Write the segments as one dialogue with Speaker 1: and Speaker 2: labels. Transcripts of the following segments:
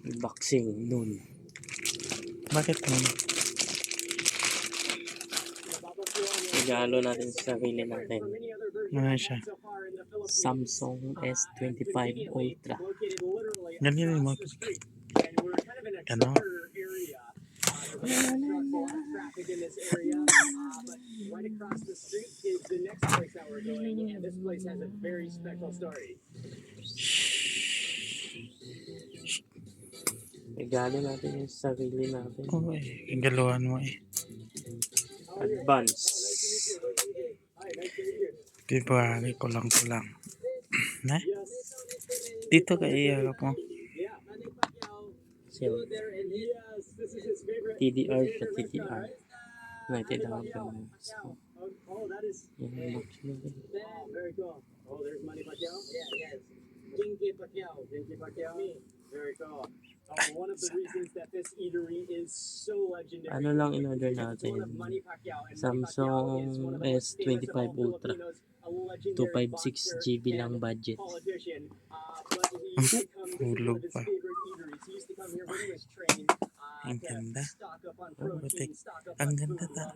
Speaker 1: Unboxing nun.
Speaker 2: Bakit nun?
Speaker 1: Regalo natin sa sarili natin.
Speaker 2: Ano siya?
Speaker 1: Samsung S25 Ultra.
Speaker 2: Ganyan mo. Ano?
Speaker 3: Traffic in this area, but right across the street is the next place that we're going, and this place has a very special story.
Speaker 1: Regalo natin yung sarili natin.
Speaker 2: Oo eh. Galuhan mo eh.
Speaker 1: Advance.
Speaker 2: February ko lang. Na? Dito ka iharap mo.
Speaker 1: So, TDR siya, TDR. United Arab Emirates.
Speaker 3: Oh, that is
Speaker 1: Yung box natin.
Speaker 3: very cool. Oh, there's Manny Pacquiao. Yes. Jinky Pacquiao. Very cool. One of the reasons that this eatery is so legendary.
Speaker 1: Ano lang in-order natin? Samsung S25 Ultra. 256 GB lang budget.
Speaker 2: Hulog pa. Ang ganda. Oh, butik. Ang ganda ta.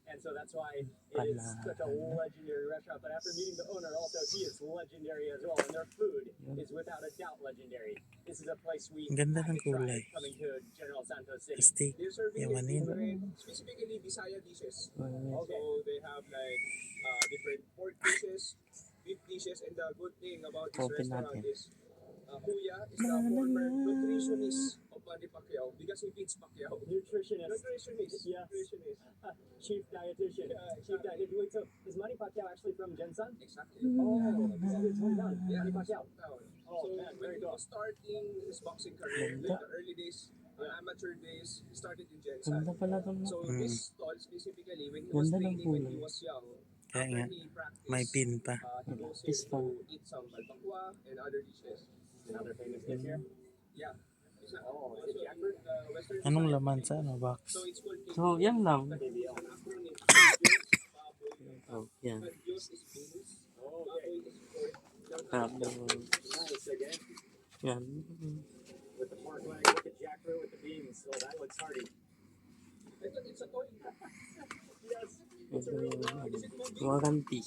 Speaker 3: And so that's why it is such a legendary restaurant. But after meeting the owner, also he is legendary as well, and their food is without a doubt legendary. This is a place we
Speaker 2: Ang ganda ng kulay.
Speaker 3: coming to General Santos City.
Speaker 2: Steak. Yamanin.
Speaker 4: Specifically Bisaya dishes.
Speaker 1: Okay.
Speaker 4: So they have like different pork dishes, beef dishes, and the good thing about this
Speaker 1: Open
Speaker 4: restaurant
Speaker 1: natin.
Speaker 4: is Kuya is the former nutritionist of Manny Pacquiao because he feeds Pacquiao.
Speaker 3: Nutritionist. Yes.
Speaker 4: Nutritionist.
Speaker 3: Chief dietitian. Chief dietitian. Wait, so is Manny Pacquiao actually from Gensan?
Speaker 4: Exactly.
Speaker 3: Oh, this is his hometown.
Speaker 4: Yeah,
Speaker 3: Manny Pacquiao.
Speaker 4: So
Speaker 3: man,
Speaker 4: when
Speaker 3: very
Speaker 4: he
Speaker 3: cool.
Speaker 4: was starting his boxing career, like the early days, amateur days, he started in Gensan.
Speaker 1: Ganda pala itong
Speaker 4: So this stall specifically, when he was
Speaker 1: Ganda ng
Speaker 4: training, when he
Speaker 1: kulay.
Speaker 4: was young,
Speaker 2: Kaya nga.
Speaker 4: after he practiced,
Speaker 2: May pin pa.
Speaker 4: he goes
Speaker 1: This
Speaker 4: here to
Speaker 1: one.
Speaker 4: eat some balbakwa and other dishes.
Speaker 3: Another famous dish here.
Speaker 4: Yeah.
Speaker 3: Oh, is it jackfruit?
Speaker 4: Western
Speaker 2: Anong laman sa ano box?
Speaker 4: So it's called
Speaker 1: So, yan lang.
Speaker 3: KBL.
Speaker 4: acronym.
Speaker 1: Oh, yan.
Speaker 4: Juice is beans.
Speaker 3: Oh, okay.
Speaker 4: Baboy is pork.
Speaker 1: Tapos,
Speaker 3: Nice again.
Speaker 1: yan.
Speaker 3: With the pork leg, with the jackfruit, with the beans. Oh, that looks hearty.
Speaker 4: It's a toy.
Speaker 3: Yes.
Speaker 1: Ito, warranty.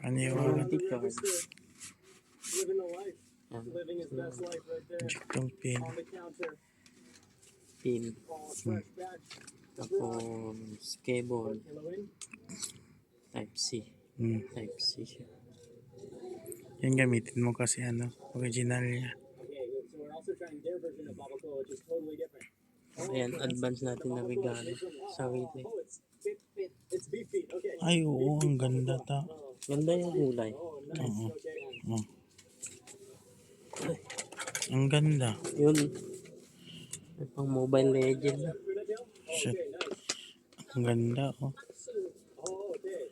Speaker 2: Ano yung
Speaker 1: Warranty card.
Speaker 3: Living the life.
Speaker 1: Yan.
Speaker 3: Living his best life right there.
Speaker 2: Itong pin.
Speaker 3: On the counter.
Speaker 1: Pin.
Speaker 3: Oh, fresh batch.
Speaker 1: Tapos, cable.
Speaker 3: Kiloin.
Speaker 1: Type-C. Type-C siya.
Speaker 2: Yan gamitin mo kasi ano, original niya.
Speaker 3: Okay, so we're also trying their version of Babacoa, which is totally different.
Speaker 1: Ayan, advance natin na regalo. Sarili.
Speaker 3: Oh, it's beef feet. Okay.
Speaker 2: Ay oo, ang ganda ta.
Speaker 1: Ganda yung kulay.
Speaker 3: Oh, nice.
Speaker 2: Oo.
Speaker 3: Okay.
Speaker 2: Oh. Ang ganda.
Speaker 1: Yun. May pang Mobile Legend na.
Speaker 2: Shit.
Speaker 3: Okay, nice.
Speaker 2: Ang ganda oh.
Speaker 3: Oh, okay.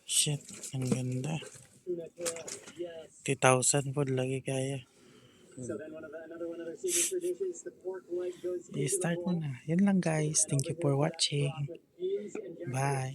Speaker 2: Shit, ang ganda.
Speaker 3: Tuna tail. Yes.
Speaker 2: 2,000 po lagi kaya.
Speaker 3: So then another one of their signature dishes, the pork leg goes into the
Speaker 2: I-start mo
Speaker 3: bowl.
Speaker 2: na. Yan lang guys. Thank you for watching.
Speaker 3: With beans and jackfruit.
Speaker 2: Bye.